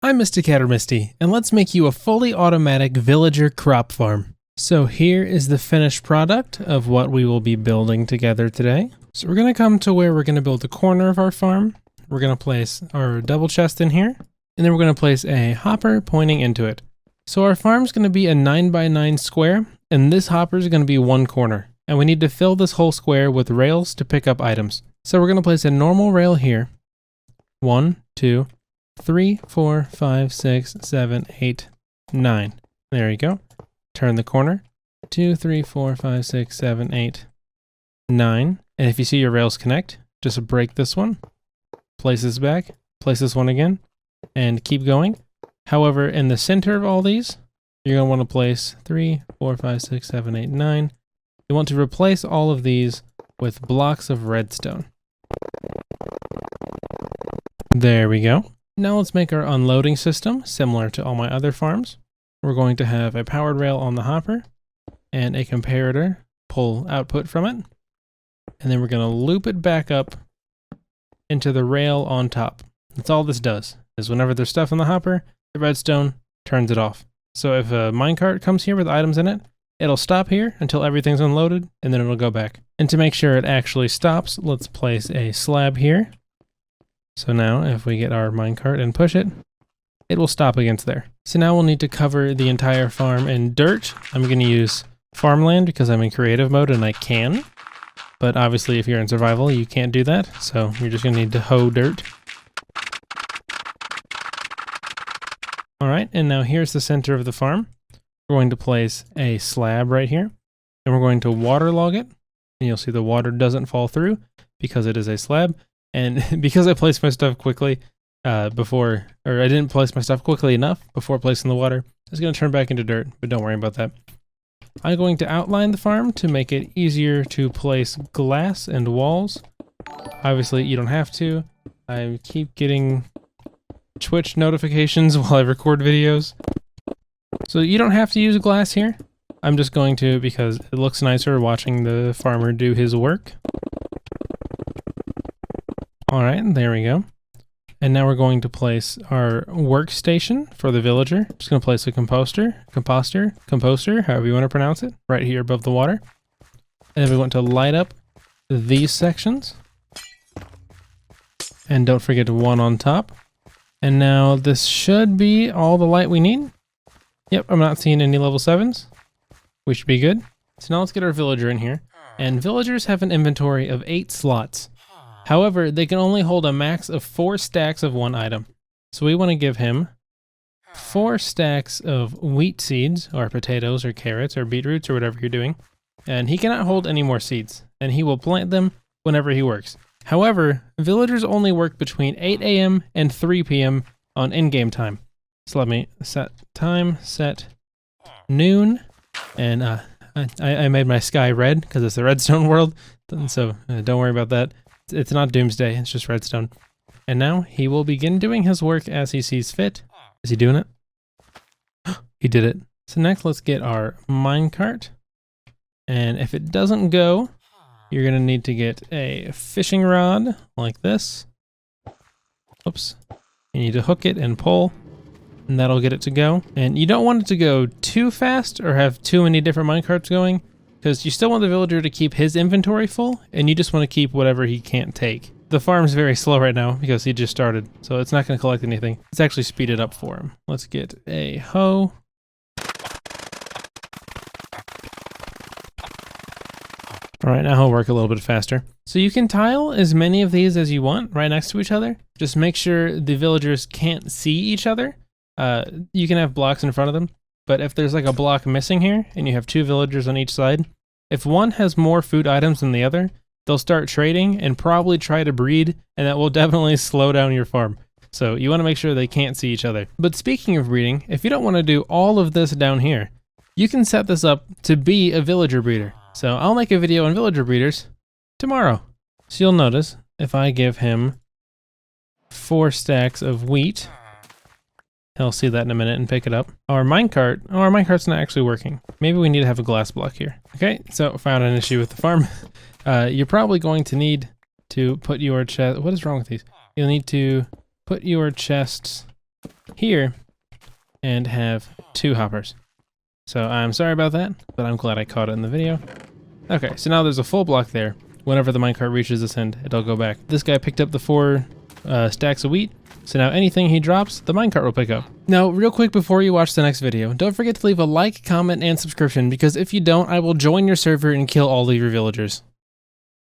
I'm Mysticat or Misty, and let's make you a fully automatic villager crop farm. So here is the finished product of what we will be building together today. So we're going to come to where we're going to build the corner of our farm. We're going to place our double chest in here, and then we're going to place a hopper pointing into it. So our farm's going to be a 9x9 square, and this hopper is going to be one corner. And we need to fill this whole square with rails to pick up items. So we're going to place a normal rail here. 1, 2, 3, 4, 5, 6, 7, 8, 9. There you go. Turn the corner. 2, 3, 4, 5, 6, 7, 8, 9. And if you see your rails connect, just break this one. Place this back. Place this one again. And keep going. However, in the center of all these, you're going to want to place 3, 4, 5, 6, 7, 8, 9. You want to replace all of these with blocks of redstone. There we go. Now let's make our unloading system similar to all my other farms. We're going to have a powered rail on the hopper and a comparator pull output from it. And then we're going to loop it back up into the rail on top. That's all this does, is whenever there's stuff in the hopper, the redstone turns it off. So if a minecart comes here with items in it, it'll stop here until everything's unloaded, and then it'll go back. And to make sure it actually stops, let's place a slab here. So now if we get our minecart and push it, it will stop against there. So now we'll need to cover the entire farm in dirt. I'm going to use Farmland because I'm in creative mode and I can. But obviously if you're in survival, you can't do that. So you're just going to need to hoe dirt. All right, and now here's the center of the farm. We're going to place a slab right here, and we're going to waterlog it. And you'll see the water doesn't fall through because it is a slab. And because I placed my stuff quickly I didn't place my stuff quickly enough before placing the water, it's going to turn back into dirt, but don't worry about that. I'm going to outline the farm to make it easier to place glass and walls. Obviously, you don't have to. I keep getting Twitch notifications while I record videos. So you don't have to use glass here. I'm just going to because it looks nicer watching the farmer do his work. All right, there we go. And now we're going to place our workstation for the villager. I'm just going to place a composter, however you want to pronounce it, right here above the water. And then we want to light up these sections. And don't forget one on top. And now this should be all the light we need. Yep, I'm not seeing any level 7s. We should be good. So now let's get our villager in here. And villagers have an inventory of 8 slots. However, they can only hold a max of 4 stacks of one item. So we want to give him 4 stacks of wheat seeds, or potatoes, or carrots, or beetroots, or whatever you're doing. And he cannot hold any more seeds, and he will plant them whenever he works. However, villagers only work between 8 a.m. and 3 p.m. on in-game time. So let me set time, set noon, and I made my sky red because it's the redstone world, so don't worry about that. It's not doomsday, it's just redstone. And now he will begin doing his work as he sees fit. Is he doing it? He did it. So next let's get our minecart. And if it doesn't go, you're going to need to get a fishing rod like this. Oops. You need to hook it and pull, and that'll get it to go. And you don't want it to go too fast or have too many different minecarts going, because you still want the villager to keep his inventory full, and you just want to keep whatever he can't take. The farm's very slow right now because he just started, so it's not going to collect anything. Let's actually speed it up for him. Let's get a hoe. All right, now he'll work a little bit faster. So you can tile as many of these as you want right next to each other. Just make sure the villagers can't see each other. You can have blocks in front of them. But if there's like a block missing here, and you have 2 villagers on each side, if one has more food items than the other, they'll start trading and probably try to breed, and that will definitely slow down your farm. So you want to make sure they can't see each other. But speaking of breeding, if you don't want to do all of this down here, you can set this up to be a villager breeder. So I'll make a video on villager breeders tomorrow. So you'll notice if I give him 4 stacks of wheat, he'll see that in a minute and pick it up. Our minecart's not actually working. Maybe we need to have a glass block here. Okay, so found an issue with the farm. You're probably going to need to put your chest. What is wrong with these? You'll need to put your chests here and have 2 hoppers. So I'm sorry about that, but I'm glad I caught it in the video. Okay, so now there's a full block there. Whenever the minecart reaches this end, it'll go back. This guy picked up the 4 stacks of wheat, so now anything he drops, the minecart will pick up. Now, real quick before you watch the next video, don't forget to leave a like, comment, and subscription, because if you don't, I will join your server and kill all of your villagers.